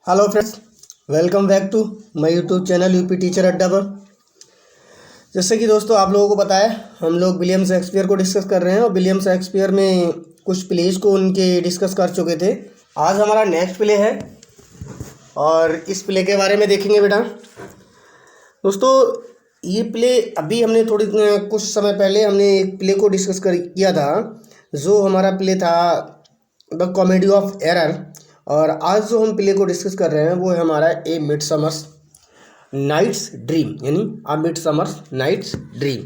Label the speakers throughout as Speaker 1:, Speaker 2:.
Speaker 1: Hello friends, welcome back to my YouTube channel UP teacher Adda पर। जैसे कि दोस्तों आप लोगों को पता है, हम लोग विलियम शेक्सपियर को डिस्कस कर रहे हैं और विलियम शेक्सपियर में कुछ प्लेस को उनके डिस्कस कर चुके थे। आज हमारा नेक्स्ट प्ले है और इस प्ले के बारे में देखेंगे बेटा। दोस्तों ये प्ले अभी हमने कुछ समय पहले हमने एक प्ले को डिस्कस किया था, जो हमारा प्ले था द कॉमेडी ऑफ एरर। और आज जो हम प्ले को डिस्कस कर रहे हैं वो है हमारा ए मिडसमर्स नाइट्स ड्रीम, यानी अ मिडसमर्स नाइट्स ड्रीम,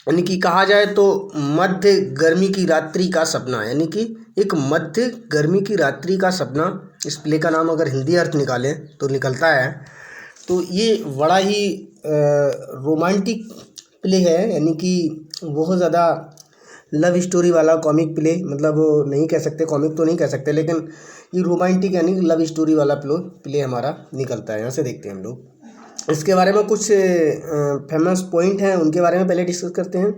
Speaker 1: यानी कि कहा जाए तो मध्य गर्मी की रात्रि का सपना, यानी कि एक मध्य गर्मी की रात्रि का सपना। इस प्ले का नाम अगर हिंदी अर्थ निकालें तो निकलता है। तो ये बड़ा ही रोमांटिक प्ले है, यानी कि बहुत ज़्यादा लव स्टोरी वाला कॉमिक प्ले, मतलब नहीं कह सकते, कॉमिक तो नहीं कह सकते, लेकिन ये रोमांटिक यानी लव स्टोरी वाला प्ले हमारा निकलता है। यहाँ से देखते हैं हम लोग इसके बारे में कुछ फेमस पॉइंट हैं, उनके बारे में पहले डिस्कस करते हैं।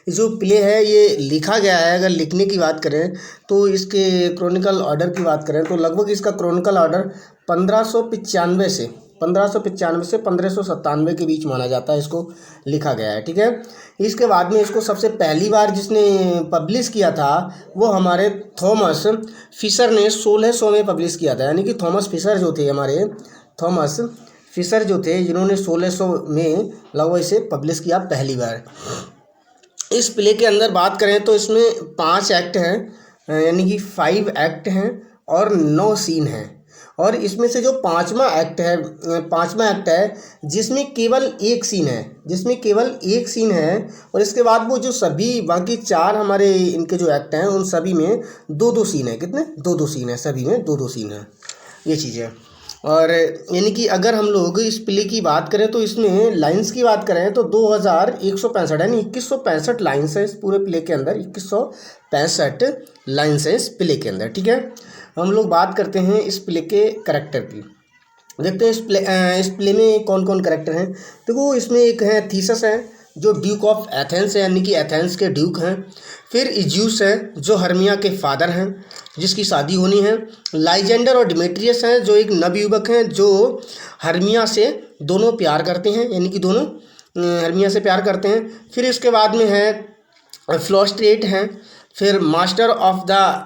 Speaker 1: जो प्ले है ये लिखा गया है, अगर लिखने की बात करें तो इसके क्रॉनिकल ऑर्डर की बात करें तो लगभग इसका क्रॉनिकल ऑर्डर 1595 से 1597 के बीच माना जाता है, इसको लिखा गया है। ठीक है, इसके बाद में इसको सबसे पहली बार जिसने पब्लिश किया था वो हमारे थॉमस फिशर ने 1600 में पब्लिश किया था, यानी कि थॉमस फिशर जो थे, हमारे थॉमस फिशर जो थे, जिन्होंने 1600 में लगभग इसे पब्लिश किया पहली बार। इस प्ले के अंदर बात करें तो इसमें 5 एक्ट हैं, यानी कि 5 एक्ट हैं और 9 सीन हैं। और इसमें से जो पांचवा एक्ट है जिसमें केवल एक सीन है, और इसके बाद वो जो सभी बाकी 4 हमारे इनके जो एक्ट हैं उन सभी में 2-2 सीन है। कितने? 2-2 सीन है, सभी में 2-2 सीन है, ये चीज़ है। और यानी कि अगर हम लोग इस प्ले की बात करें तो इसमें लाइंस की बात करें तो 2165 यानी 2165 लाइन्स है इस पूरे प्ले के अंदर। 2165 लाइन्स है इस प्ले के अंदर। ठीक है, हम लोग बात करते हैं इस प्ले के कैरेक्टर की। देखते हैं इस प्ले में कौन कौन कैरेक्टर हैं। देखो इसमें एक है थीसस है जो ड्यूक ऑफ एथेंस है, यानी कि एथेंस के ड्यूक हैं। फिर इज्यूस है जो हर्मिया के फादर हैं जिसकी शादी होनी है। लाइजेंडर और डिमेट्रियस हैं जो एक नवयुवक हैं जो हर्मिया से दोनों प्यार करते हैं, यानी कि दोनों हर्मिया से प्यार करते हैं। फिर इसके बाद में है फ्लोस्ट्रेट हैं। फिर master of the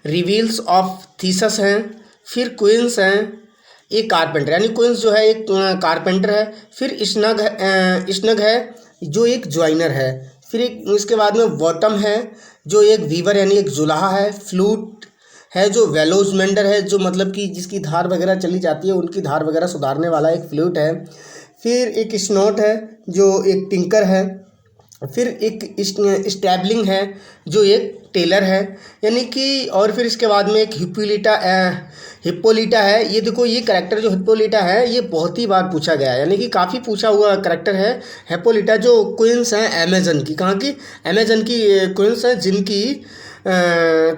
Speaker 1: reveals of Theseus हैं। फिर क्वींस हैं, एक कारपेंटर, यानी क्वींस जो है एक कारपेंटर है। फिर स्नग है जो एक ज्वाइनर है। फिर इसके बाद में बॉटम है जो एक वीवर यानी एक जुलाहा है। फ्लूट है जो वेलोजमेंडर है, जो मतलब कि जिसकी धार वगैरह चली जाती है उनकी धार वगैरह सुधारने वाला एक फ्लूट है। फिर एक स्नोट है जो एक टिंकर है। फिर एक स्टैबलिंग है जो एक टेलर है, यानी कि। और फिर इसके बाद में एक हिप्पोलिटा है। ये देखो ये करैक्टर जो हिप्पोलिटा है ये बहुत ही बार पूछा गया है, यानी कि काफ़ी पूछा हुआ करैक्टर है हिप्पोलिटा, जो क्वींस हैं अमेजन की। कहाँ की? अमेजन की क्वींस हैं जिनकी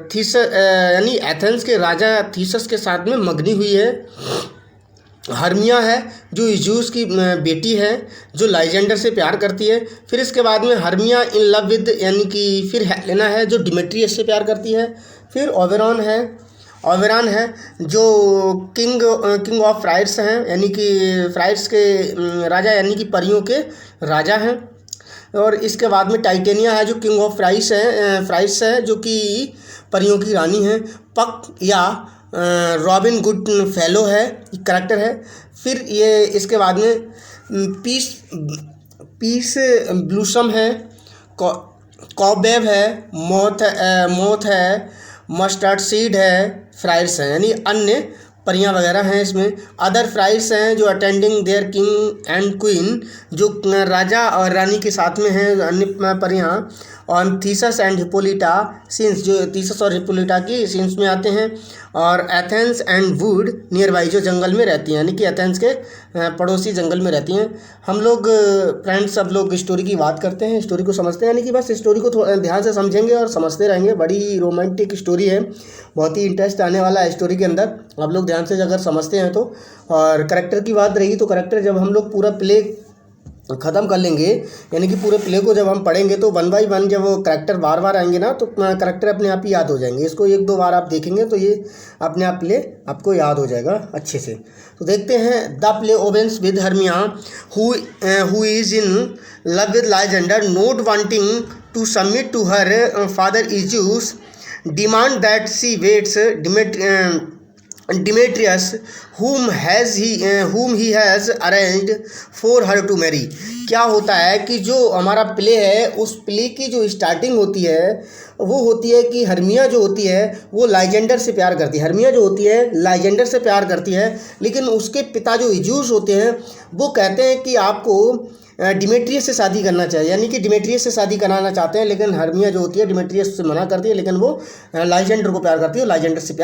Speaker 1: थीसस यानी एथेंस के राजा थीसस के साथ में मगनी हुई है। हर्मिया है जो इज्यूस की बेटी है जो लाइजेंडर से प्यार करती है। फिर इसके बाद में हर्मिया इन लव विद, यानी कि फिर हेलेना है जो डिमेट्रियस से प्यार करती है। फिर ओबेरॉन है जो किंग ऑफ फ्राइड्स हैं, यानी कि फ्राइड्स के राजा, यानी कि परियों के राजा हैं। और इसके बाद में टाइटेनिया है जो किंग ऑफ फ्राइड्स है जो कि परियों की रानी है। पक या रॉबिन गुड फेलो है करैक्टर है। फिर ये इसके बाद में पीस ब्लूसम है, कॉबवेब है, मोथ है, मस्टर्ड सीड है, फ्राइड्स हैं, यानी अन्य परियां वगैरह हैं इसमें। अदर फ्राइड्स हैं जो attending there king and queen, जो राजा और रानी के साथ में हैं अन्य परियां। और थीसस एंड हिप्पोलिटा सीन्स, जो थीसस और हिप्पोलिटा की सीन्स में आते हैं। और Athens and would near by, जो जंगल में रहती हैं, यानी कि एथेंस के पड़ोसी जंगल में रहती हैं। हम लोग फ्रेंड्स सब लोग स्टोरी की बात करते हैं, स्टोरी को समझते हैं, यानी कि बस स्टोरी को थोड़ा ध्यान से समझेंगे और समझते रहेंगे। बड़ी रोमांटिक स्टोरी है, बहुत ही इंटरेस्ट आने वाला है स्टोरी के अंदर, आप लोग ध्यान से अगर समझते हैं तो। और करैक्टर की बात रही तो करैक्टर जब हम लोग पूरा प्ले ख़त्म कर लेंगे, यानी कि पूरे प्ले को जब हम पढ़ेंगे तो 1 बाई 1 जब वो करैक्टर बार बार आएंगे ना तो करैक्टर अपने आप ही याद हो जाएंगे। इसको 1-2 बार आप देखेंगे तो ये अपने आप प्ले आपको याद हो जाएगा अच्छे से। तो देखते हैं the play opens with Hermia who is in love with Lysander not wanting to submit to her father Egeus demand that she weds Demetrius, whom he has arranged for her to marry। क्या होता है कि जो हमारा play है उस play की जो स्टार्टिंग होती है वो होती है कि हर्मिया जो होती है वो लाइजेंडर से प्यार करती है। हर्मिया जो होती है लाइजेंडर से प्यार करती है, लेकिन उसके पिता जो इज्यूस होते हैं वो कहते हैं कि आपको डिमेट्रियस से शादी करना चाहिए, यानी कि डिमेट्रियस से शादी कराना चाहते हैं, लेकिन हर्मिया जो होती है डिमेट्रियस से मना करती है, लेकिन वो लाइजेंडर को प्यार करती है, लाइजेंडर से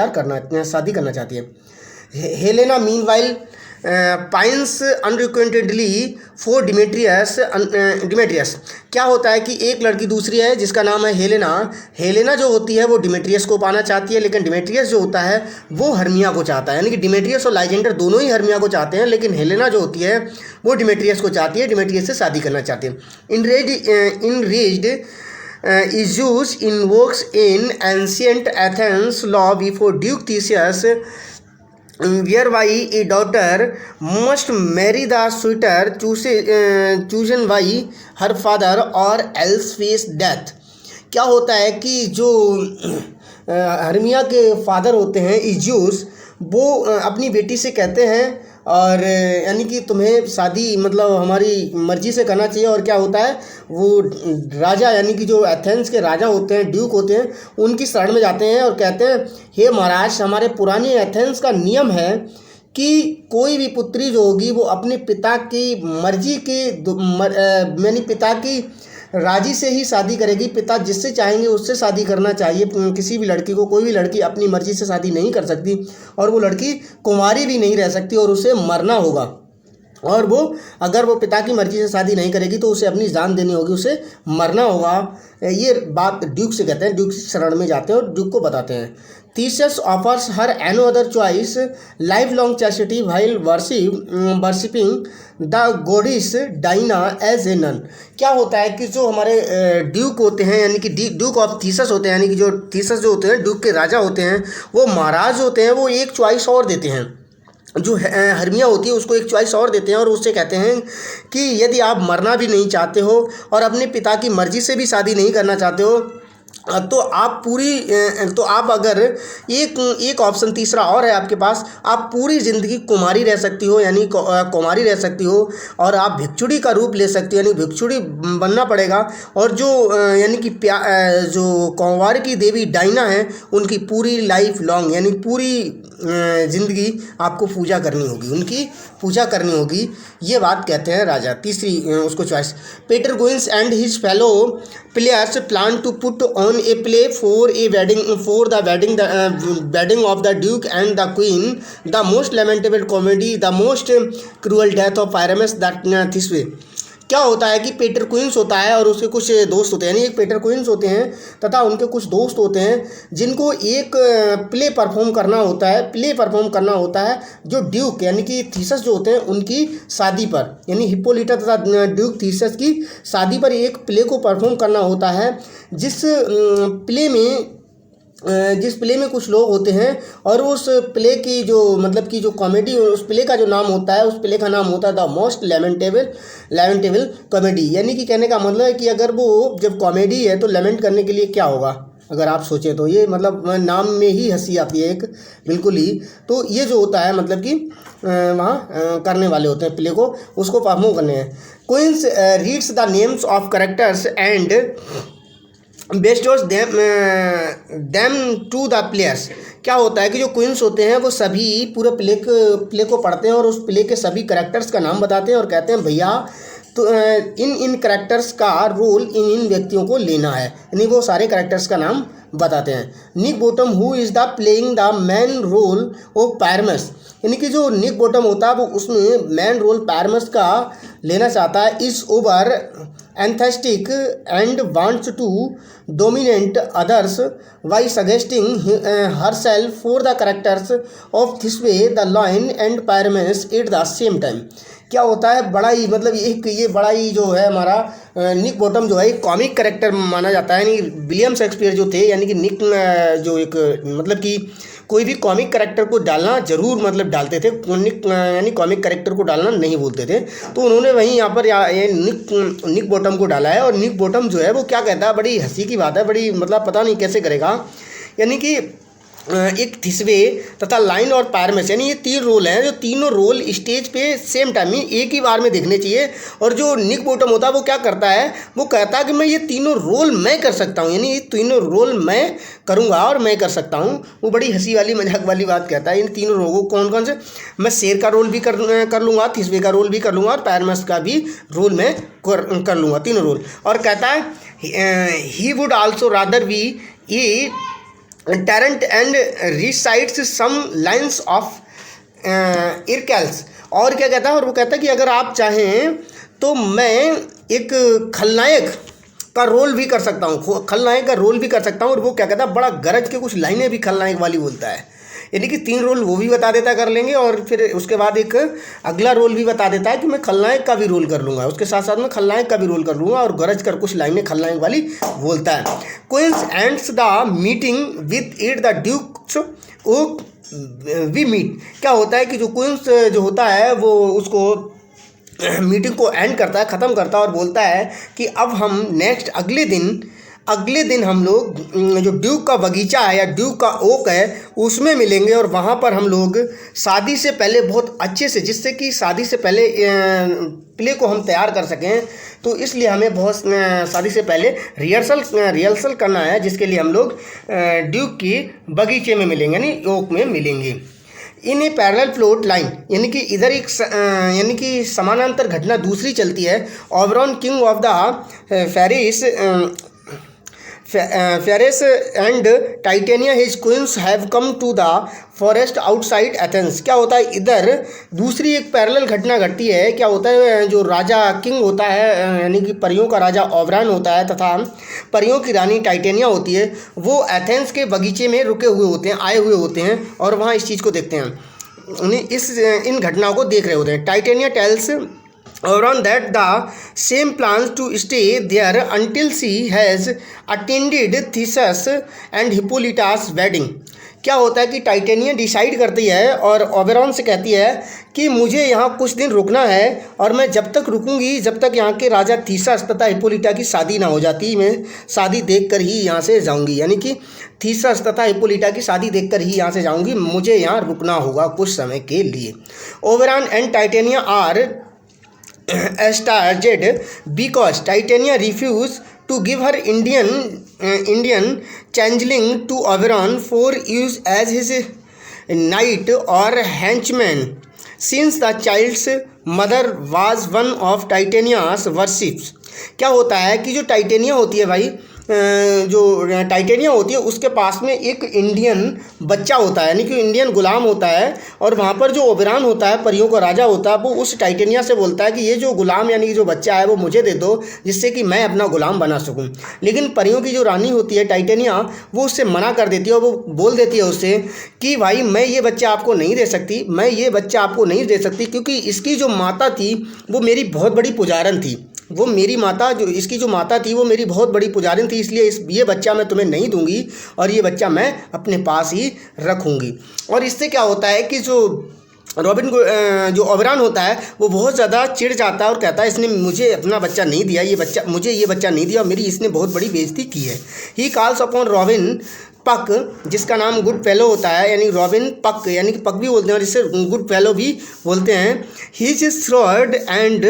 Speaker 1: शादी करना चाहती है। Helena meanwhile pines unrequitedly for Demetrius. क्या होता है कि एक लड़की दूसरी है जिसका नाम है हेलेना। हेलेना जो होती है वो डिमेट्रियस को पाना चाहती है, लेकिन डिमेट्रियस जो होता है वो हर्मिया को चाहता है, यानी कि डिमेट्रियस और लाइजेंडर दोनों ही हर्मिया को चाहते हैं, लेकिन हेलेना जो होती है वो डिमेट्रियस को चाहती है, डिमेट्रियस से शादी करना चाहती है। Enraged, Zeus invokes in ancient Athens law before Duke Theseus, whereby a daughter must marry the suitor chosen by her father or else face death। क्या होता है कि जो हर्मिया के फादर होते हैं इज्यूस, वो अपनी बेटी से कहते हैं और यानी कि तुम्हें शादी मतलब हमारी मर्ज़ी से करना चाहिए। और क्या होता है वो राजा यानी कि जो एथेंस के राजा होते हैं, ड्यूक होते हैं, उनकी शरण में जाते हैं और कहते हैं हे महाराज, हमारे पुराने एथेंस का नियम है कि कोई भी पुत्री जो होगी वो अपने पिता की मर्जी के यानी पिता की राजी से ही शादी करेगी। पिता जिससे चाहेंगे उससे शादी करना चाहिए। किसी भी लड़की को, कोई भी लड़की अपनी मर्जी से शादी नहीं कर सकती, और वो लड़की कुंवारी भी नहीं रह सकती, और उसे मरना होगा। और वो अगर वो पिता की मर्जी से शादी नहीं करेगी तो उसे अपनी जान देनी होगी, उसे मरना होगा। ये बात ड्यूक से कहते हैं, ड्यूक शरण में जाते हैं और ड्यूक को बताते हैं। Theseus offers her no other choice, lifelong chastity while worshipping the goddess Diana as a nun। क्या होता है कि जो हमारे ड्यूक होते हैं यानी कि ड्यूक ऑफ थीसस होते हैं, यानी कि जो थीसस जो होते हैं ड्यूक के राजा होते हैं, वो महाराज होते हैं, वो एक चॉइस और देते हैं। जो हर्मिया होती है उसको एक चॉइस और देते हैं और उससे कहते हैं कि यदि आप मरना भी नहीं चाहते हो और अपने पिता की मर्जी से भी शादी नहीं करना चाहते हो तो आप अगर एक ऑप्शन तीसरा और है आपके पास, आप पूरी ज़िंदगी कुमारी रह सकती हो, यानी कुमारी रह सकती हो, और आप भिक्षुड़ी का रूप ले सकती हो, यानी भिक्षुड़ी बनना पड़ेगा। और जो यानी कि जो कुंवार की देवी डायना है उनकी पूरी लाइफ लॉन्ग यानी पूरी ज़िंदगी आपको पूजा करनी होगी, उनकी पूजा करनी होगी। ये बात कहते हैं राजा। तीसरी उसको choice, Peter Quince and his fellow players plan to put on a play for the wedding of the duke and the queen, the most lamentable comedy, the most cruel death of Pyramus that Thisbe. क्या होता है कि Peter queen's होता है और उसके कुछ दोस्त होते हैं, यानी एक पीटर क्वींस होते हैं तथा उनके कुछ दोस्त होते हैं जिनको एक प्ले परफॉर्म करना होता है जो ड्यूक यानी कि थीसस जो होते हैं उनकी शादी पर, यानी हिप्पोलिटा तथा ड्यूक थीसस की शादी पर एक प्ले को परफॉर्म करना होता है। जिस प्ले में कुछ लोग होते हैं और उस प्ले की जो मतलब कि जो कॉमेडी, उस प्ले का जो नाम होता है, उस प्ले का नाम होता है द मोस्ट लेमेंटेबल कॉमेडी। यानी कि कहने का मतलब है कि अगर वो जब कॉमेडी है तो लेमेंट करने के लिए क्या होगा, अगर आप सोचें तो ये मतलब नाम में ही हंसी आती है एक बिल्कुल ही। तो ये जो होता है मतलब कि वहाँ करने वाले होते हैं प्ले को, उसको परफॉर्म करने हैं। Quince reads the names of characters and bestows them to the players. क्या होता है कि जो क्वींस होते हैं वो सभी पूरे प्ले को पढ़ते हैं और उस प्ले के सभी कैरेक्टर्स का नाम बताते हैं और कहते हैं भैया तो इन कैरेक्टर्स का रोल इन व्यक्तियों को लेना है, यानी वो सारे कैरेक्टर्स का नाम बताते हैं। Nick Bottom who is the playing the main role of Pyramus, यानी कि जो निक बॉटम होता है वो उसमें मैन रोल पायरेमस का लेना चाहता है। इस over enthusiastic and wants to dominate others by suggesting herself for the characters of Thisbe, the Lion and Pyramus at the same time। क्या होता है, बड़ा ही मतलब ये बड़ा ही जो है हमारा निक बॉटम जो है एक कॉमिक कैरेक्टर माना जाता है। यानी विलियम शेक्सपियर जो थे, यानी कि निक जो एक मतलब कि कोई भी कॉमिक कैरेक्टर को डालना जरूर मतलब डालते थे, यानी कॉमिक कैरेक्टर को डालना नहीं बोलते थे। तो उन्होंने वहीं यहाँ पर निक बॉटम को डाला है। और निक बॉटम जो है वो क्या कहता है, बड़ी हंसी की बात है, बड़ी मतलब पता नहीं कैसे करेगा। यानी कि एक थिस्बे तथा लाइन और पायरमस, यानी ये 3 रोल हैं, जो तीनों रोल स्टेज पे सेम टाइम में एक ही बार में देखने चाहिए। और जो निक बॉटम होता है वो क्या करता है, वो कहता है कि मैं ये तीनों रोल मैं कर सकता हूँ, यानी ये तीनों रोल मैं करूँगा और मैं कर सकता हूँ। वो बड़ी हंसी वाली मजाक वाली बात कहता है। इन तीनों रोल कौन कौन से, मैं शेर का रोल भी कर लूँगा, थिस्बे का रोल भी कर लूँगा और पायरमस का भी रोल मैं कर लूँगा, तीनों रोल। और कहता है he would also rather be a tyrant and recites some lines of Ercles. और क्या कहता है, और वो कहता है कि अगर आप चाहें तो मैं एक खलनायक का रोल भी कर सकता हूँ, खलनायक का रोल भी कर सकता हूँ। और वो क्या कहता है, बड़ा गरज के कुछ लाइनें भी खलनायक वाली बोलता है। यानी कि 3 रोल वो भी बता देता कर लेंगे, और फिर उसके बाद एक अगला रोल भी बता देता है कि मैं खलनायक का भी रोल कर लूँगा, उसके साथ साथ मैं खलनायक का भी रोल कर लूँगा, और गरज कर कुछ लाइनें खलनायक वाली बोलता है। Quince ends the meeting with it the duke's oak we meet. क्या होता है कि जो क्वींस जो होता है वो उसको मीटिंग को एंड करता है, ख़त्म करता है और बोलता है कि अब हम नेक्स्ट अगले दिन हम लोग जो ड्यूक का बगीचा है या ड्यूक का ओक है उसमें मिलेंगे। और वहाँ पर हम लोग शादी से पहले बहुत अच्छे से, जिससे कि शादी से पहले प्ले को हम तैयार कर सकें, तो इसलिए हमें बहुत शादी से पहले रिहर्सल करना है, जिसके लिए हम लोग ड्यूक की बगीचे में मिलेंगे, यानी ओक में मिलेंगे। इन ए पैरेलल प्लॉट लाइन, यानी कि इधर एक यानी कि समानांतर घटना दूसरी चलती है। Oberon king of the fairies and Titania his queens have come to the forest outside Athens. क्या होता है, इधर दूसरी एक पैरेलल घटना घटती है। क्या होता है, जो राजा किंग होता है, यानी कि परियों का राजा ओबरॉन होता है तथा परियों की रानी टाइटेनिया होती है, वो एथेंस के बगीचे में रुके हुए होते हैं, आए हुए होते हैं, और वहाँ इस चीज़ को देखते हैं, इन घटनाओं को देख रहे होते हैं। Titania tells Oberon that the same plans to stay there until she has attended Theseus and Hippolyta's wedding। क्या होता है कि टाइटेनिया डिसाइड करती है और ओबेरॉन से कहती है कि मुझे यहाँ कुछ दिन रुकना है, और मैं जब तक रुकूंगी जब तक यहाँ के राजा थीसस तथा हिप्पोलिटा की शादी ना हो जाती, मैं शादी देखकर ही यहाँ से जाऊँगी। यानी कि थीसस तथा हिप्पोलिटा की शादी देखकर ही यहाँ से जाऊँगी, मुझे यहाँ रुकना होगा कुछ समय के लिए। Oberon and Titania are astarted because Titania refused to give her Indian changeling to Oberon for use as his knight or henchman, since the child's mother was one of Titania's worships। क्या होता है कि जो titania होती है भाई, जो titania होती है उसके पास में एक इंडियन बच्चा होता है, यानी कि इंडियन गुलाम होता है। और वहाँ पर जो ओबेरॉन होता है, परियों का राजा होता है, वो उस टाइटेनिया से बोलता है कि ये जो गुलाम यानी कि जो बच्चा है वो मुझे दे दो, जिससे कि मैं अपना गुलाम बना सकूं। लेकिन परियों की जो रानी होती है टाइटेनिया, वो उससे मना कर देती है, और वो बोल देती है उससे कि भाई मैं ये बच्चा आपको नहीं दे सकती, मैं ये बच्चा आपको नहीं दे सकती, क्योंकि इसकी जो माता थी वो मेरी बहुत बड़ी पुजारन थी, वो मेरी माता जो इसकी जो माता थी वो मेरी बहुत बड़ी पुजारिन थी, इसलिए ये बच्चा मैं तुम्हें नहीं दूंगी, और ये बच्चा मैं अपने पास ही रखूंगी। और इससे क्या होता है कि जो रॉबिन को जो ओबेरॉन होता है वो बहुत ज़्यादा चिढ़ जाता है और कहता है इसने मुझे अपना बच्चा नहीं दिया, मुझे ये बच्चा नहीं दिया, और मेरी इसने बहुत बड़ी बेइज्जती की है। ही कॉल्स अपॉन रॉबिन पक, जिसका नाम गुड फेलो होता है, यानी रॉबिन पक, यानी कि पक भी बोलते हैं और इसे गुड फेलो भी बोलते हैं। His shrewd and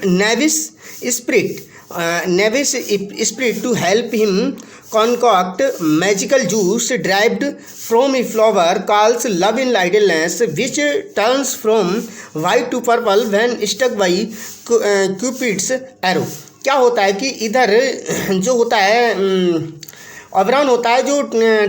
Speaker 1: knavish spirit to help him concoct magical juice derived from a flower called love in idleness, which turns from white to purple when struck by Cupid's arrow। क्या होता है कि इधर जो होता है ओबरॉन होता है जो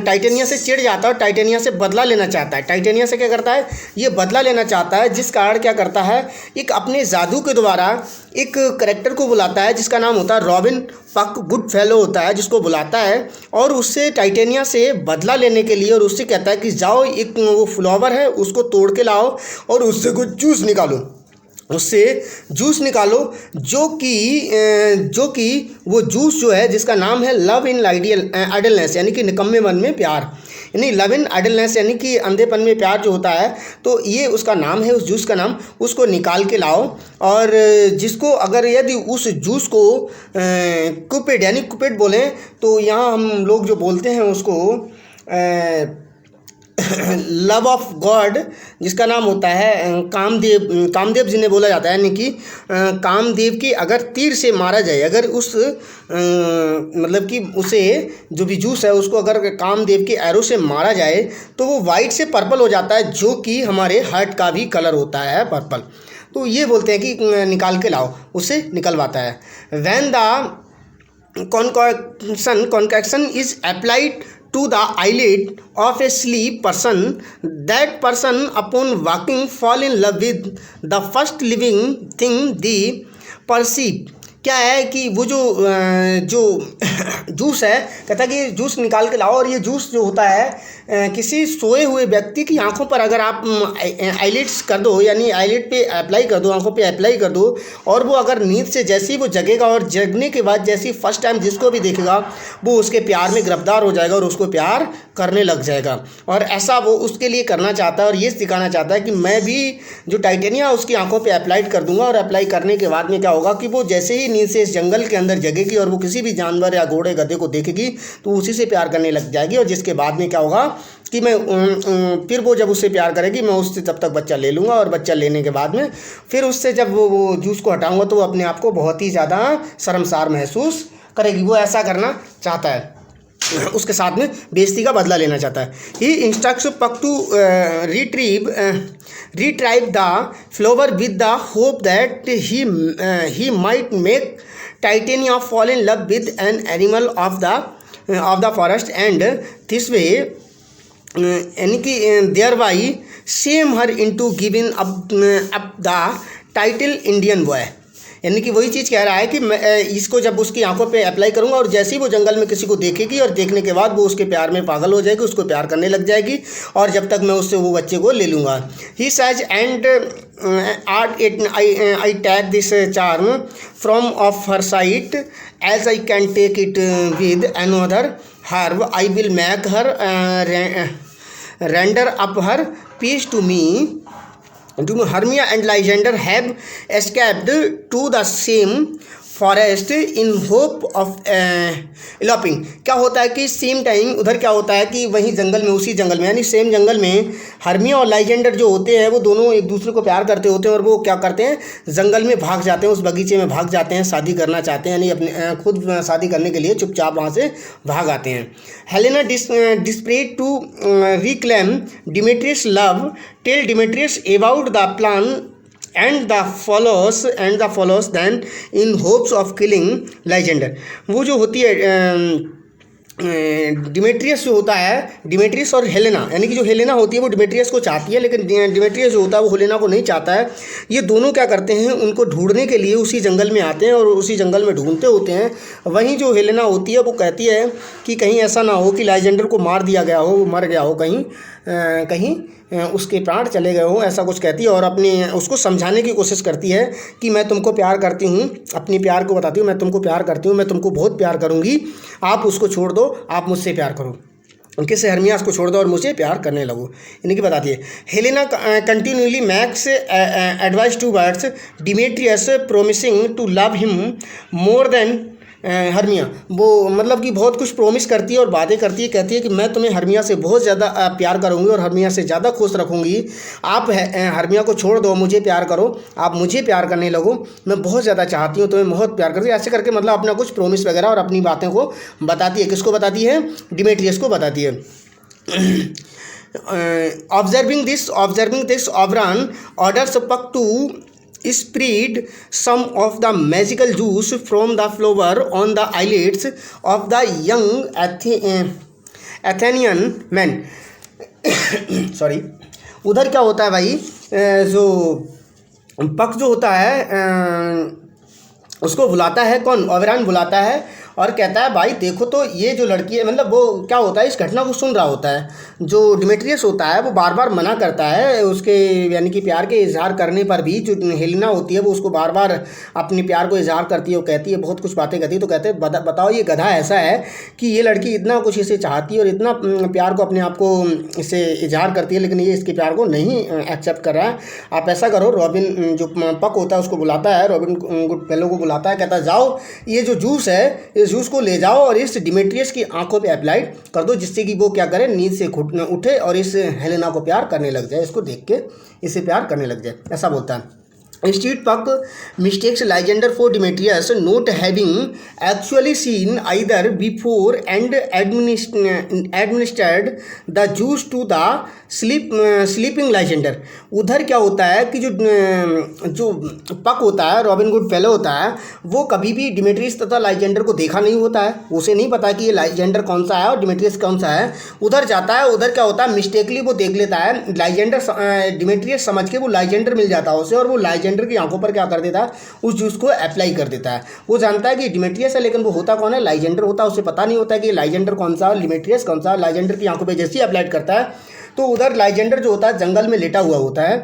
Speaker 1: टाइटेनिया से चिढ़ जाता है और टाइटेनिया से बदला लेना चाहता है। टाइटेनिया से क्या करता है, ये बदला लेना चाहता है, जिस कारण क्या करता है, एक अपने जादू के द्वारा एक करेक्टर को बुलाता है जिसका नाम होता है रॉबिन पक गुड फेलो होता है, जिसको बुलाता है और उससे टाइटेनिया से बदला लेने के लिए, और उससे कहता है कि जाओ एक वो फ्लावर है उसको तोड़ के लाओ और उससे कुछ जूस निकालो, उससे जूस निकालो जो कि वो जूस जो है जिसका नाम है लव इन आइडलनेस, यानी कि निकम्मे मन में प्यार, यानी लव इन आइडलनेस यानी कि अंधेपन में प्यार जो होता है, तो ये उसका नाम है, उस जूस का नाम, उसको निकाल के लाओ। और जिसको अगर यदि उस जूस को कुपिड यानी कुपिड बोलें तो यहाँ हम लोग जो बोलते हैं उसको लव ऑफ गॉड, जिसका नाम होता है कामदेव जिन्हें बोला जाता है, यानी कि कामदेव की अगर तीर से मारा जाए, अगर उस मतलब कि उसे जो भी जूस है उसको अगर कामदेव के एरो से मारा जाए तो वो वाइट से पर्पल हो जाता है, जो कि हमारे हार्ट का भी कलर होता है पर्पल। तो ये बोलते हैं कि निकाल के लाओ, उससे निकलवाता है। When the concoction is applied to the eyelid of a sleep person, that person upon waking fall in love with the first living thing they perceive। क्या है कि वो जो जूस है, कहता है कि जूस निकाल के लाओ, और ये जूस जो होता है किसी सोए हुए व्यक्ति की आंखों पर अगर आप आईलिड्स कर दो, यानी आईलिड पे अप्लाई कर दो, आंखों पे अप्लाई कर दो, और वो अगर नींद से जैसे ही वो जगेगा और जगने के बाद जैसे ही फर्स्ट टाइम जिसको भी देखेगा वो उसके प्यार में गिरफ्तार हो जाएगा और उसको प्यार करने लग जाएगा। और ऐसा वो उसके लिए करना चाहता है और ये दिखाना चाहता है कि मैं भी जो टाइटेनिया उसकी आंखों पे अप्लाइड कर दूंगा, और अप्लाई करने के बाद में क्या होगा कि वो जैसे ही नींद से इस जंगल के अंदर जगेगी और वो किसी भी जानवर या घोड़े गधे को देखेगी तो उसी से प्यार करने लग जाएगी, और जिसके बाद में क्या होगा कि मैं फिर वो जब उससे प्यार करेगी मैं उससे तब तक बच्चा ले लूँगा, और बच्चा लेने के बाद में फिर उससे जब वो जूस को हटाऊँगा तो वो अपने आप को बहुत ही ज़्यादा शर्मसार महसूस करेगी। वो ऐसा करना चाहता है, उसके साथ में बेइज्जती का बदला लेना चाहता है। He instructs Puck to retrieve the flower with the hope that he might make Titania fall in love with an animal of the forest and this way, यानी कि thereby shame her into giving up the title Indian boy, यानी कि वही चीज़ कह रहा है कि मैं इसको जब उसकी आंखों पे अप्लाई करूंगा और जैसे ही वो जंगल में किसी को देखेगी और देखने के बाद वो उसके प्यार में पागल हो जाएगी, उसको प्यार करने लग जाएगी, और जब तक मैं उससे वो बच्चे को ले लूँगा। He says and I take this charm from off her sight as I can take it with another herb, I will make her render up her piece to me. Hermia and Lysander have escaped to the same forest in hope of eloping। क्या होता है कि same time उधर क्या होता है कि वहीं जंगल में, उसी जंगल में, यानी सेम जंगल में हर्मिया और लाइजेंडर जो होते हैं वो दोनों एक दूसरे को प्यार करते होते हैं, और वो क्या करते हैं जंगल में भाग जाते हैं, उस बगीचे में भाग जाते हैं, शादी करना चाहते हैं, यानी अपने खुद शादी करने के लिए चुपचाप वहाँ से भाग आते हैं। Helena desperate to reclaim Demetrius love tell Demetrius about the plan and the follows then in hopes of killing Lysander। वो जो होती है डिमेट्रियस जो होता है, डिमेट्रियस और हेलेना, यानी कि जो हेलेना होती है वो डिमेट्रियस को चाहती है, लेकिन डिमेट्रियस जो होता है वो हेलेना को नहीं चाहता है। ये दोनों क्या करते हैं, उनको ढूंढने के लिए उसी जंगल में आते हैं और उसी जंगल में ढूंढते होते हैं। वहीं जो हेलेना होती है वो कहती है कि कहीं ऐसा ना हो कि लाइजेंडर को मार दिया गया हो, वो मर गया हो, कहीं उसके प्राण चले गए हो, ऐसा कुछ कहती है, और अपने उसको समझाने की कोशिश करती है कि मैं तुमको प्यार करती हूँ, अपनी प्यार को बताती हूँ, मैं तुमको प्यार करती हूँ, मैं तुमको बहुत प्यार करूँगी, आप उसको छोड़ दो, आप मुझसे प्यार करो, उनके हर्मिया को छोड़ दो और मुझे प्यार करने लगो, इनकी बताती है। Helena continuously makes advice towards Demetrius promising to love him more than Hermia. वो मतलब कि बहुत कुछ प्रोमिस करती है और वादे करती है, कहती है कि मैं तुम्हें हर्मिया से बहुत ज़्यादा प्यार करूँगी और हर्मिया से ज़्यादा खुश रखूँगी, आप हर्मिया को छोड़ दो, मुझे प्यार करो, आप मुझे प्यार करने लगो, मैं बहुत ज़्यादा चाहती हूँ, तुम्हें बहुत प्यार करती हूँ, ऐसे करके मतलब अपना कुछ प्रोमिस वगैरह और अपनी बातें को बताती है। किसको बताती है? डिमेट्रियस को बताती है। Observing this ओबरान orders Puck to spread some of the magical juice from the flower on the eyelids of the young Athenian men. Sorry, उधर क्या होता है भाई, जो पक जो होता है उसको बुलाता है कौन, ओबेरॉन बुलाता है और कहता है भाई देखो तो ये जो लड़की है, मतलब वो क्या होता है, इस घटना को सुन रहा होता है। जो डिमेट्रियस होता है वो बार बार मना करता है उसके यानी कि प्यार के इजहार करने पर भी। जो हेलेना होती है वो उसको बार बार अपने प्यार को इजहार करती है, वो कहती है, बहुत कुछ बातें कहती है। तो कहते हैं बताओ ये गधा ऐसा है कि ये लड़की इतना कुछ इसे चाहती है और इतना प्यार को अपने आप को इसे इजहार करती है, लेकिन ये इसके प्यार को नहीं एक्सेप्ट कर रहा है। आप ऐसा करो, रॉबिन जो पक होता है उसको बुलाता है, रॉबिन गुडफेलो को बुलाता है, कहता है जाओ ये जो जूस है इस जूस को ले जाओ और इस डिमेट्रियस की आंखों पे अप्लाई कर दो, जिससे कि वो क्या करे, नींद से उठे और इस हेलेना को प्यार करने लग जाए, इसको देख के इसे प्यार करने लग जाए, ऐसा बोलता है। Instead, Puck mistakes Lysander for Demetrius, not having actually seen either before and administered the juice to the sleeping Lysander. उधर क्या होता है कि जो पक होता है, रॉबिन गुडफेलो होता है, वो कभी भी डिमेट्रियस तथा लाइजेंडर को देखा नहीं होता है, उसे नहीं पता कि ये लाइजेंडर कौन सा है और डिमेट्रियस कौन सा है। उधर जाता है, उधर क्या होता है, मिस्टेकली वो देख लेता है लाइजेंडर, डिमेट्रियस समझ के वो लाइजेंडर मिल जाता है उसे, और वो लाइजेंडर की आंखों पर क्या कर देता है, उस जूस को अप्लाई कर देता है। वो जानता है कि डिमेट्रियस है, लेकिन वो होता कौन है, लाइजेंडर होता है। उसे पता नहीं होता कि लाइजेंडर कौन सा और डिमेट्रियस कौन सा। लाइजेंडर की आंखों पर जैसे ही अप्लाई करता है तो उधर लाइजेंडर जो होता है जंगल में लेटा हुआ होता है,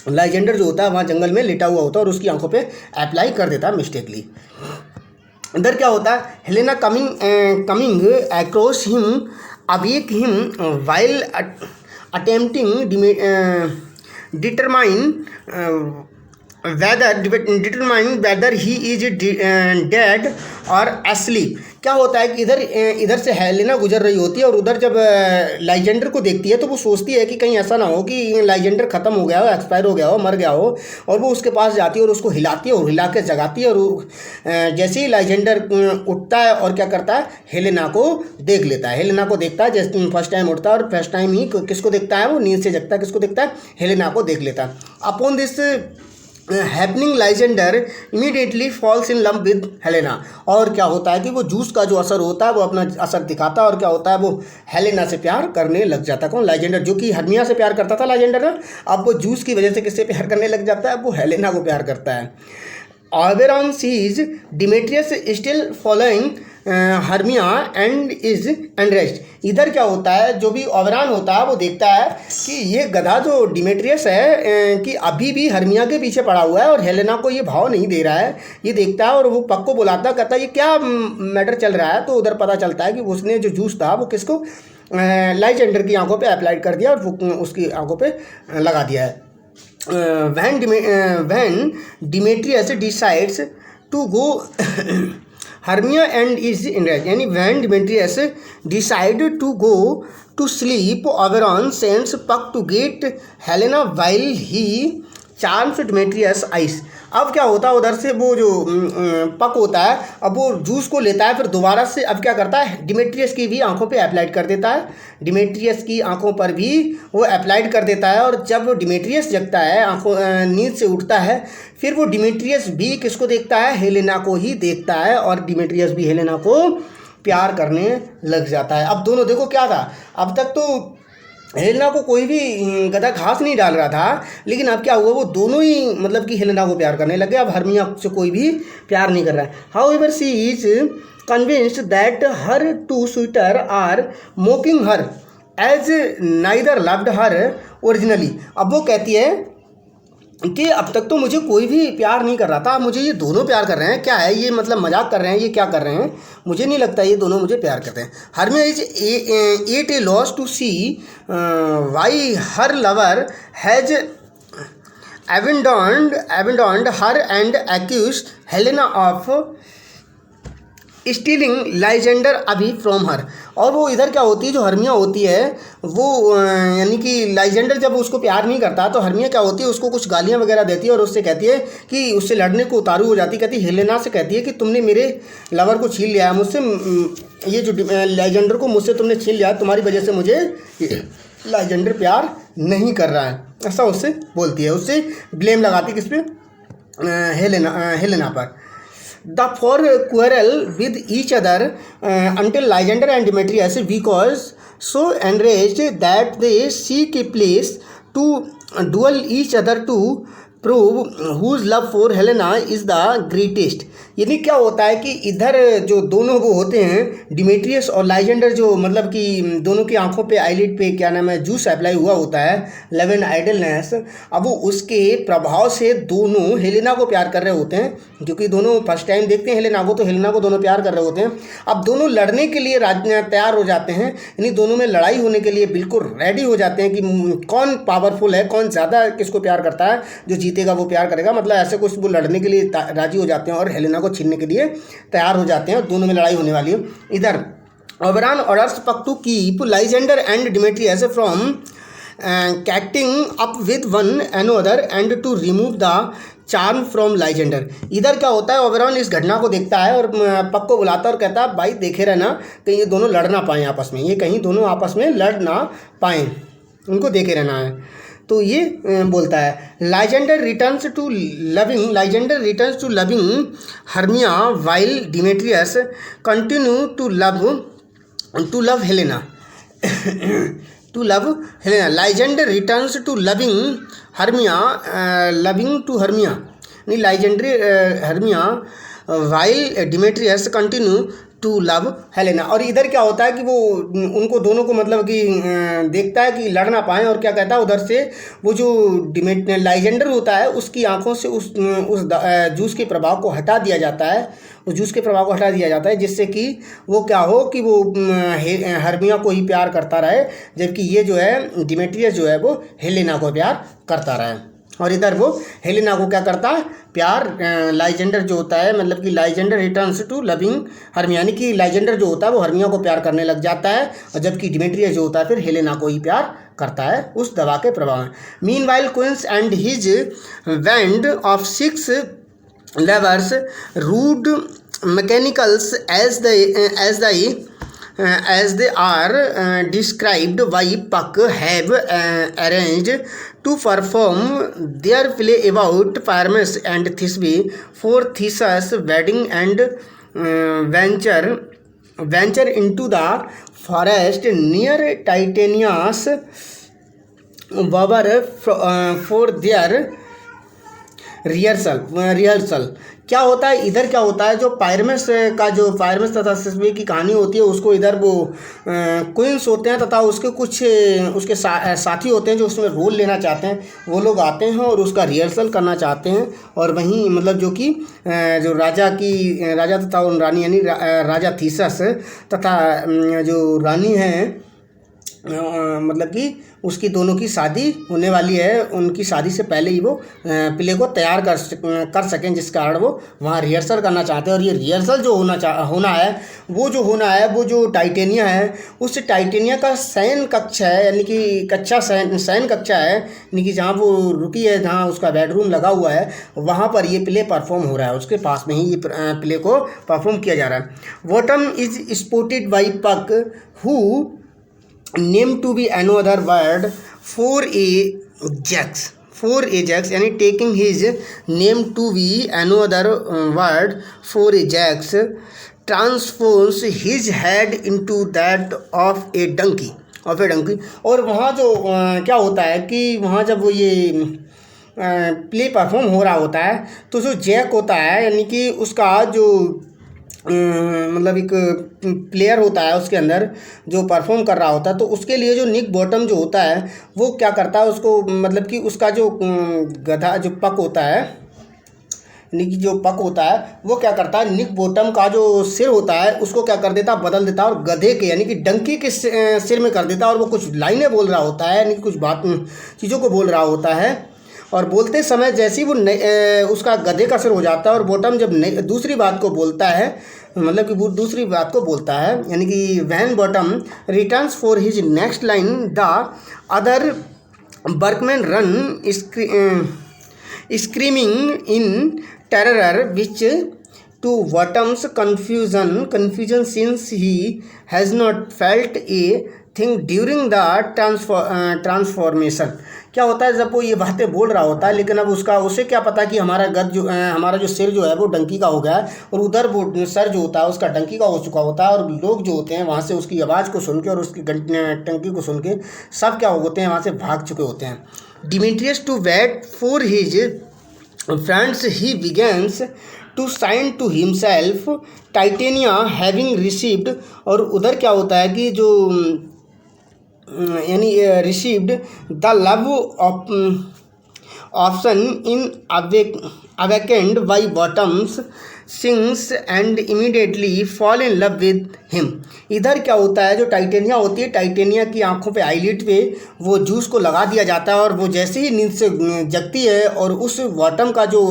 Speaker 1: लाइजेंडर जो होता है वहाँ जंगल में लेटा हुआ होता है और उसकी आंखों पे अप्लाई कर देता है मिस्टेकली। इधर क्या होता है, Helena coming across him awake him while attempting determine whether he is dead or asleep। क्या होता है कि इधर से हेलेना गुजर रही होती है और उधर जब लाइजेंडर को देखती है तो वो सोचती है कि कहीं ऐसा ना हो कि लाइजेंडर ख़त्म हो गया हो, एक्सपायर हो गया हो, मर गया हो, और वो उसके पास जाती है और उसको हिलाती है और हिला के जगाती है। और जैसे ही लाइजेंडर उठता है और क्या करता है, हेलेना को देख लेता है। हेलेना को देखता है, जैसे फर्स्ट टाइम उठता है और फर्स्ट टाइम ही किसको देखता है, वो नींद से जगता है, किसको देखता है, हेलेना को देख लेता है। Upon this happening Lysander immediately falls in love with Helena. और क्या होता है कि वो जूस का जो असर होता है वो अपना असर दिखाता है और क्या होता है, वो हेलेना से प्यार करने लग जाता है। कौन, लाइजेंडर, जो कि हर्मिया से प्यार करता था लाइजेंडर ना, अब वो जूस की वजह से किससे प्यार करने लग जाता है, वो हेलेना को प्यार करता है। Oberon sees Demetrius still following Hermia and is unrest. इधर क्या होता है, जो भी ओबेरॉन होता है वो देखता है कि ये गधा जो डिमेट्रियस है कि अभी भी हर्मिया के पीछे पड़ा हुआ है और हेलेना को ये भाव नहीं दे रहा है, ये देखता है और वो पक को बुलाता, कहता है ये क्या मैटर चल रहा है। तो उधर पता चलता है कि उसने जो जूस था वो किसको, लाइजेंडर की आंखों पे अप्लाई कर दिया और उसकी आंखों पे लगा दिया है। when Demetrius decides to go Hermia and is enraged, यानी when Demetrius decide to go to sleep, Oberon sends Puck to get Helena while he charms Demetrius' eyes। अब क्या होता है, उधर से वो जो पक होता है अब वो जूस को लेता है, फिर दोबारा से अब क्या करता है, डिमेट्रियस की भी आंखों पे अप्लाइड कर देता है, डिमेट्रियस की आंखों पर भी वो अप्लाइड कर देता है। और जब डिमेट्रियस जगता है, आंखों नींद से उठता है, फिर वो डिमेट्रियस भी किसको देखता है, हेलेना को ही देखता है और डिमेट्रियस भी हेलेना को प्यार करने लग जाता है। अब दोनों देखो क्या था, अब तक तो हेलेना को कोई भी गधा घास नहीं डाल रहा था, लेकिन अब क्या हुआ, वो दोनों ही मतलब कि हेलेना को प्यार करने लगे। अब हर्मिया से कोई भी प्यार नहीं कर रहा है। However she is convinced that her two suitors are mocking her as neither loved her originally. अब वो कहती है कि अब तक तो मुझे कोई भी प्यार नहीं कर रहा था, मुझे ये दोनों प्यार कर रहे हैं, क्या है ये, मतलब मजाक कर रहे हैं, ये क्या कर रहे हैं, मुझे नहीं लगता ये दोनों मुझे प्यार करते हैं। Hermia is at a loss to see why her lover has abandoned her and accused Helena of stealing Lysander away from हर। और वो इधर क्या होती है, जो हर्मिया होती है वो यानी कि लाइजेंडर जब उसको प्यार नहीं करता तो हर्मिया क्या होती है, उसको कुछ गालियाँ वगैरह देती है और उससे कहती है कि उससे लड़ने को उतारू हो जाती है। कहती है, हेलेना से कहती है कि तुमने मेरे लवर को छीन लिया है मुझसे, ये जो लाइजेंडर को मुझसे तुमने छीन लिया, तुम्हारी वजह से मुझे लाइजेंडर प्यार नहीं कर रहा है, ऐसा उससे बोलती है, उससे ब्लेम लगाती किस पे, हेलेना पर। The four quarrel with each other until Lysander and Demetrius because so enraged that they seek a place to duel each other to prove whose love for Helena is the greatest। यानी क्या होता है कि इधर जो दोनों वो होते हैं डिमेट्रियस और लाइजेंडर, जो मतलब कि दोनों की आंखों पे आईलिड पे क्या नाम है जूस अप्लाई हुआ होता है, लव एंड आइडलनेस। अब वो उसके प्रभाव से दोनों हेलेना को प्यार कर रहे होते हैं, क्योंकि दोनों फर्स्ट टाइम देखते हैं हेलेना को, तो हेलेना को दोनों प्यार कर रहे होते हैं। अब दोनों लड़ने के लिए तैयार हो जाते हैं, यानी दोनों में लड़ाई होने के लिए बिल्कुल रेडी हो जाते हैं कि कौन पावरफुल है, कौन ज़्यादा किसको प्यार करता है, जो जीतेगा वो प्यार करेगा, मतलब ऐसे कुछ वो लड़ने के लिए राजी हो जाते हैं और हेलेना को छीनने के लिए तैयार हो जाते हैं। दोनों में लड़ाई होने वाली है। इधर Oberon orders Puck to keep Lysander and Demetrius from catching up with one another and to remove the charm from Lysander. इधर क्या होता है, ओबेरॉन इस घटना को देखता है और पक को बुलाता है और कहता है भाई देखे रहना कहीं ये दोनों लड़ ना पाएँ आपस में, ये कहीं दोनों आपस में लड़ ना पाएँ, उनको देखे रहना है। तो ये बोलता है Lysander returns to loving Hermia while Demetrius continue to love Helena Lysander returns to loving Hermia नहीं Lysander Hermia while Demetrius continue to love Helena. और इधर क्या होता है कि वो उनको दोनों को मतलब कि देखता है कि लड़ ना पाएँ, और क्या कहता है उधर से वो जो लाइजेंडर होता है उसकी आंखों से उस जूस के प्रभाव को हटा दिया जाता है, उस जूस के प्रभाव को हटा दिया जाता है, जिससे कि वो क्या हो कि वो हर्मिया को ही प्यार करता रहे, जबकि ये जो है डिमेट्रियस जो है वो हेलेना को प्यार करता रहे। और इधर वो हेलेना को क्या करता है प्यार, लाइजेंडर जो होता है मतलब कि लाइजेंडर रिटर्न्स टू लविंग हर्मिया, यानी कि लाइजेंडर जो होता है वो हर्मिया को प्यार करने लग जाता है, और जबकि डिमेट्रियस जो होता है फिर हेलेना को ही प्यार करता है उस दवा के प्रभाव में। Meanwhile queen's and his band of 6 lovers rude mechanicals as they are described by Puck have arranged to perform their play about Pyramus and Thisbe for Theseus' wedding and venture into the forest near Titania's bower for their rehearsal. क्या होता है इधर, क्या होता है जो पायरमस तथा थिस्बे की कहानी होती है उसको इधर वो क्वींस होते हैं तथा उसके कुछ उसके साथी होते हैं जो उसमें रोल लेना चाहते हैं, वो लोग आते हैं और उसका रिहर्सल करना चाहते हैं। और वहीं मतलब जो कि जो राजा तथा उन रानी यानी राजा थीसस तथा जो रानी हैं मतलब कि उसकी दोनों की शादी होने वाली है, उनकी शादी से पहले ही वो प्ले को तैयार कर सकें, जिस कारण वो वहाँ रिहर्सल करना चाहते हैं। और ये रिहर्सल जो होना है वो जो टाइटेनिया है उस टाइटेनिया का शयन कक्ष है, यानी कि शयन कक्षा है, यानी कि जहाँ वो रुकी है, जहाँ उसका बेडरूम लगा हुआ है, वहाँ पर ये प्ले परफॉर्म हो रहा है, उसके पास में ही ये प्ले को परफॉर्म किया जा रहा है। Bottom is sported by Puck who name to be another word for Ajax यानी taking his name to be another word for Ajax transforms his head into that of a donkey. और वहाँ जो क्या होता है कि वहाँ जब वो ये प्ले परफॉर्म हो रहा होता है तो जो जैक होता है यानी कि उसका जो मतलब एक प्लेयर होता है उसके अंदर जो परफॉर्म कर रहा होता है, तो उसके लिए जो निक बॉटम जो होता है वो क्या करता है उसको मतलब कि उसका जो गधा जो पक होता है यानी कि जो पक होता है वो क्या करता है निक बॉटम का जो सिर होता है उसको क्या कर देता है बदल देता है और गधे के यानी कि डंकी के सिर में कर देता है। और वो कुछ लाइनें बोल रहा होता है यानी कि कुछ चीज़ों को बोल रहा होता है, और बोलते समय जैसे ही वो उसका गधे का सिर हो जाता है और बॉटम जब दूसरी बात को बोलता है मतलब कि वो दूसरी बात को बोलता है यानी कि when Bottom returns for his next line the other workman run screaming in terror which to Bottom's confusion since he has not felt a thing during the transformation. क्या होता है जब वो ये बातें बोल रहा होता है, लेकिन अब उसे क्या पता कि हमारा जो सिर जो है वो डंकी का हो गया है, और उधर वो सर जो होता है उसका डंकी का हो चुका होता है, और लोग जो होते हैं वहाँ से उसकी आवाज़ को सुन के और उसकी टंकी को सुन के सब क्या होते हैं, वहाँ से भाग चुके होते हैं। Demetrius to wait for his friends he begins to sing to himself Titania having received. और उधर क्या होता है कि जो यानी received the love option in awakened by Bottom's sings and immediately fall in love with him. इधर क्या होता है, जो टाइटेनिया होती है, टाइटेनिया की आंखों पे आईलिड पे वो जूस को लगा दिया जाता है, और वो जैसे ही नींद से जगती है और उस बॉटम का जो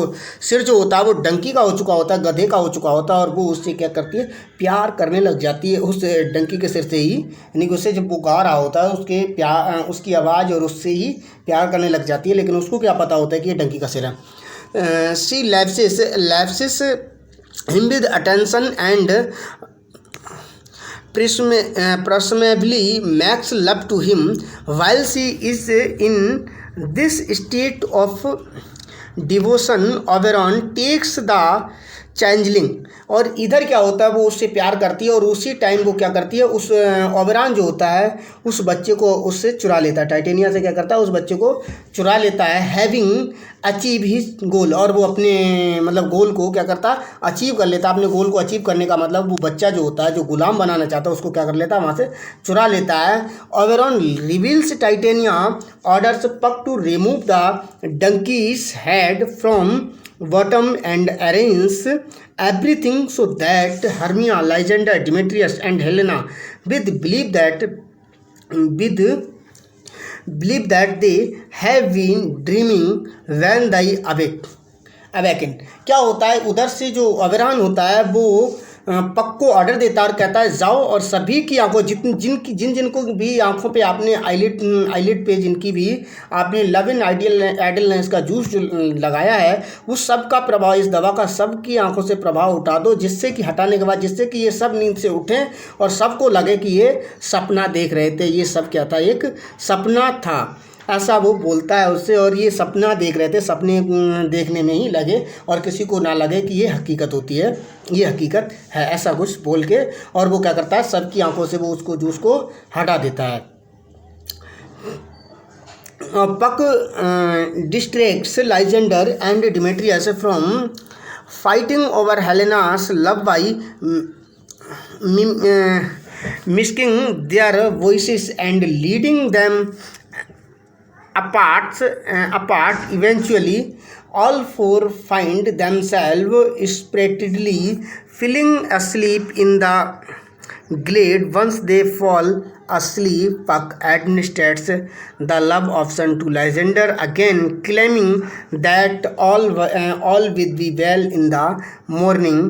Speaker 1: सिर जो होता है वो डंकी का हो चुका होता है, गधे का हो चुका होता है, और वो उससे क्या करती है, प्यार करने लग जाती है उस डंकी के सिर से ही। यानी कि उससे जब वो गा रहा होता है उसकी आवाज़ और उससे ही प्यार करने लग जाती है, लेकिन उसको क्या पता होता है कि ये डंकी का सिर है। She lapses him with attention and presumably makes love to him while she is in this state of devotion. Oberon takes the changeling। और इधर क्या होता है, वो उससे प्यार करती है और उसी टाइम वो क्या करती है, उस ओबेरॉन जो होता है उस बच्चे को उससे चुरा लेता है, टाइटेनिया से क्या करता है, उस बच्चे को चुरा लेता है। हैविंग अचीव हिज गोल, और वो अपने मतलब गोल को क्या करता है, अचीव कर लेता है। अपने गोल को अचीव करने का मतलब वो बच्चा जो होता है, जो गुलाम बनाना चाहता है, उसको क्या कर लेता है, वहाँ से चुरा लेता है। Oberon reveals Titania orders Puck to remove the donkey's head from bottom and arrange everything so that Hermia, Lysander, Demetrius and Helena with believe that they have been dreaming when they awaken। क्या होता है, उधर से जो Oberon होता है वो पक को ऑर्डर देता है और कहता है जाओ और सभी की आंखों जिनको भी आंखों पे आपने आईलिड पे जिनकी भी आपने लव इन आइडलनेस का जूस जो लगाया है, उस सब का प्रभाव, इस दवा का सबकी आंखों से प्रभाव उठा दो, जिससे कि हटाने के बाद जिससे कि ये सब नींद से उठें और सबको लगे कि ये सपना देख रहे थे, ये सब क्या था, एक सपना था। ऐसा वो बोलता है उससे, और ये सपना देख रहे थे, सपने देखने में ही लगे और किसी को ना लगे कि ये हकीकत होती है, ये हकीकत है, ऐसा कुछ बोल के, और वो क्या करता है, सबकी आंखों से वो उसको जूस को हटा देता है। Puck distracts Lysander and Demetrius from fighting over Helena's love by masking their voices and leading them apart. Eventually all four find themselves spreadly falling asleep in the glade. Once they fall asleep, Puck administers the love option to Lysander, again claiming that all will be well in the morning।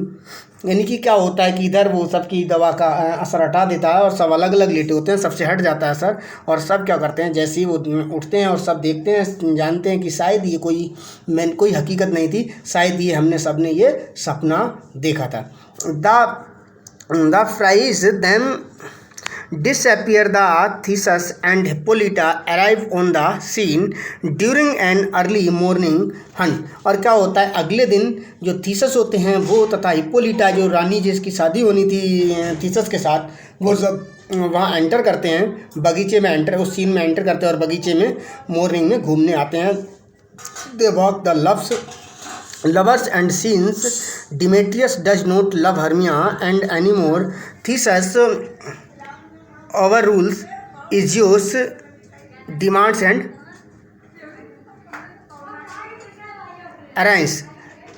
Speaker 1: यानी कि क्या होता है कि इधर वो सबकी दवा का असर हटा देता है और सब अलग अलग लेटे होते हैं, सबसे हट जाता है असर, और सब क्या करते हैं, जैसे ही वो उठते हैं और सब देखते हैं, जानते हैं कि शायद ये कोई हकीकत नहीं थी, शायद ये हमने सब ने ये सपना देखा था। The fries them disappear. The Theseus and Hippolyta arrive on the scene during an early morning hunt। और क्या होता है, अगले दिन जो थीसस होते हैं वो तथा हिप्पोलिटा जो रानी जिसकी शादी होनी थी थीसस के साथ, वो सब वहाँ एंटर करते हैं, बगीचे में उस सीन में एंटर करते हैं और बगीचे में मॉर्निंग में घूमने आते हैं। They walk the lovers and since Demetrius does not love Hermia and anymore, Theseus overrules Zeus' demands and arranges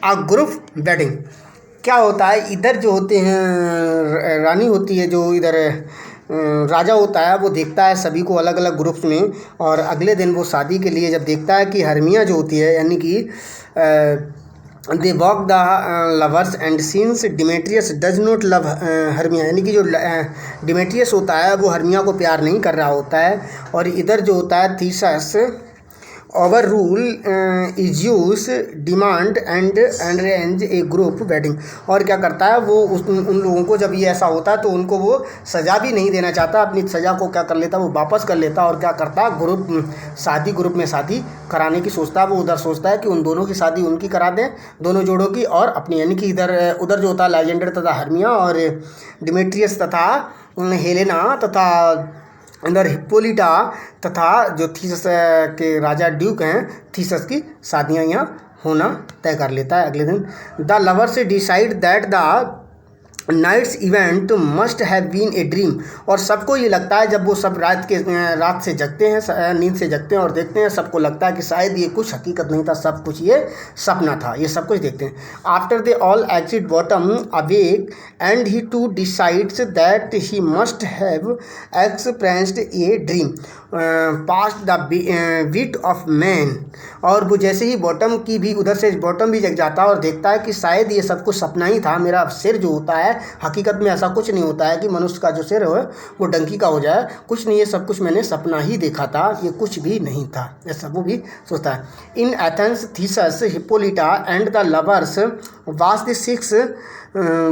Speaker 1: a group wedding। क्या होता है, इधर जो होते हैं रानी होती है, जो इधर राजा होता है, वो देखता है सभी को अलग अलग ग्रुप्स में, और अगले दिन वो शादी के लिए जब देखता है कि हर्मिया जो होती है, यानी कि they walk the lovers and scenes Demetrious does not love Hermia, यानी कि जो डिमेट्रियस होता है वो हर्मिया को प्यार नहीं कर रहा होता है, और इधर जो होता है Theseus overrule Egeus demand and arrange a group wedding. और क्या करता है वो उन लोगों को, जब ये ऐसा होता है तो उनको वो सज़ा भी नहीं देना चाहता, अपनी सज़ा को क्या कर लेता है वो वापस कर लेता है, और क्या करता है ग्रुप में शादी कराने की सोचता है। वो उधर सोचता है कि उन दोनों की शादी उनकी करा दें, दोनों जोड़ों की, और अपनी, यानी कि उधर जो होता है अलेक्जेंडर तथा हर्मिया और डिमेट्रियस तथा हेलेना तथा अंदर हिप्पोलिटा तथा जो थीसस के राजा ड्यूक हैं, थीसस की शादियाँ यहाँ होना तय कर लेता है अगले दिन। The lovers decide that the night's event must have been a dream. और सबको ये लगता है, जब वो सब रात से जगते हैं, नींद से जगते हैं और देखते हैं, सबको लगता है कि शायद ये कुछ हकीकत नहीं था, सब कुछ ये सपना था, ये सब कुछ देखते हैं। After they all exit Bottom awake and he too decides that he must have experienced a dream past the wit of man. और वो जैसे ही बॉटम भी जग जाता है और देखता है कि शायद ये सब कुछ सपना ही था, मेरा सिर जो होता है हकीकत में ऐसा कुछ नहीं होता है कि मनुष्य का जो सिर है वो डंकी का हो जाए, कुछ नहीं, ये सब कुछ मैंने सपना ही देखा था, ये कुछ भी नहीं था, ऐसा वो भी सोचता है। In Athens Theseus Hippolyta and the lovers was the 6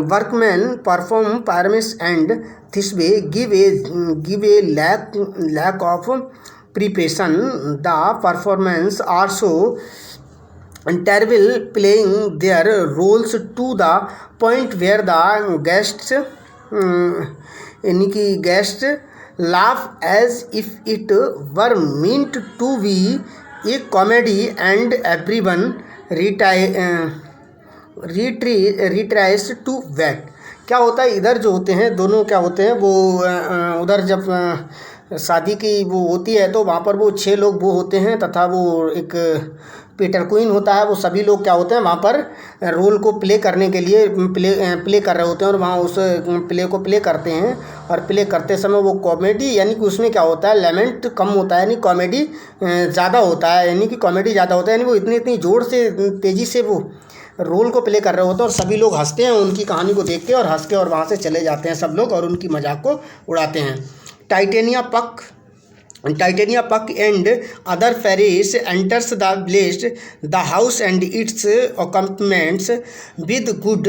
Speaker 1: workman perform Pyramus and Thisbe give a lack of preparation the performance are so terrible, playing their roles to the point where the guests यानी कि guest laugh as if it were meant to be a comedy and everyone retries to wet। क्या होता है, इधर जो होते हैं दोनों, क्या होते हैं वो उधर जब शादी की वो होती है तो वहाँ पर वो 6 लोग वो होते हैं, तथा वो एक पीटर क्वीन होता है, वो सभी लोग क्या होते हैं वहाँ पर रोल को प्ले करने के लिए प्ले कर रहे होते हैं, और वहाँ उस प्ले को प्ले करते हैं। और प्ले करते समय वो कॉमेडी, यानी कि उसमें क्या होता है लेमेंट कम होता है, यानी कॉमेडी ज़्यादा होता है, यानी वो इतनी ज़ोर से तेज़ी से वो रोल को प्ले कर रहे होते हैं, और सभी लोग हंसते हैं उनकी कहानी को देख के, और हंस के और वहाँ से चले जाते हैं सब लोग और उनकी मजाक को उड़ाते हैं। Titania Puck and other fairies enters the blessed the house and its accompaniments with good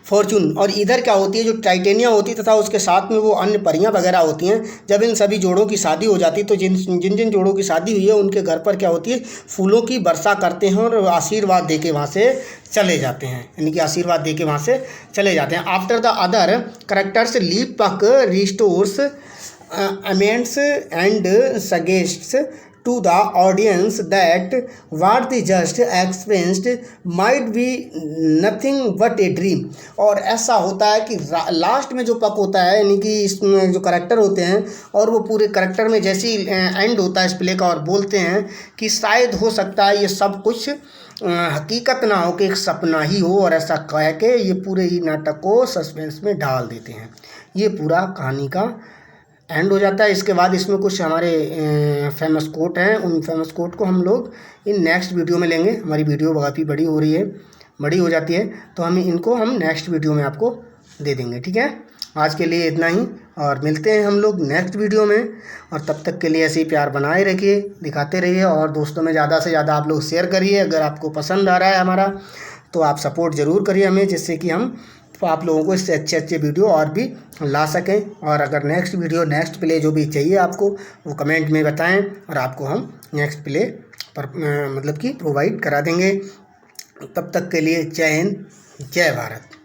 Speaker 1: fortune. और इधर क्या होती है, जो टाइटेनिया होती है तथा उसके साथ में वो अन्य परियां वगैरह होती हैं, जब इन सभी जोड़ों की शादी हो जाती है तो जिन जोड़ों की शादी हुई है उनके घर पर क्या होती है, फूलों की वर्षा करते हैं और आशीर्वाद दे के वहाँ से चले जाते हैं, यानी कि आशीर्वाद दे के वहाँ से चले जाते हैं। After the other characters leave पक restores amends and suggests to the audience that what they just experienced might be nothing but a dream। और ऐसा होता है कि लास्ट में जो पक होता है, यानी कि इसमें जो करेक्टर होते हैं, और वो पूरे करेक्टर में जैसे ही एंड होता है इस प्ले का, और बोलते हैं कि शायद हो सकता है ये सब कुछ हकीकत ना हो, कि एक सपना ही हो, और ऐसा कह के ये पूरे ही नाटक को सस्पेंस में डाल देते हैं। ये पूरा कहानी का एंड हो जाता है। इसके बाद इसमें कुछ हमारे फेमस कोट हैं, उन फेमस कोट को हम लोग इन नेक्स्ट वीडियो में लेंगे। हमारी वीडियो काफ़ी बड़ी हो जाती है, तो हम इनको नेक्स्ट वीडियो में आपको दे देंगे, ठीक है। आज के लिए इतना ही, और मिलते हैं हम लोग नेक्स्ट वीडियो में, और तब तक के लिए ऐसे ही प्यार बनाए रखिए, दिखाते रहिए, और दोस्तों में ज़्यादा से ज़्यादा आप लोग शेयर करिए। अगर आपको पसंद आ रहा है हमारा तो आप सपोर्ट ज़रूर करिए हमें, जिससे कि हम आप लोगों को इससे अच्छे वीडियो और भी ला सकें। और अगर नेक्स्ट प्ले जो भी चाहिए आपको वो कमेंट में बताएं, और आपको हम नेक्स्ट प्ले पर मतलब कि प्रोवाइड करा देंगे। तब तक के लिए जय हिंद, जय भारत।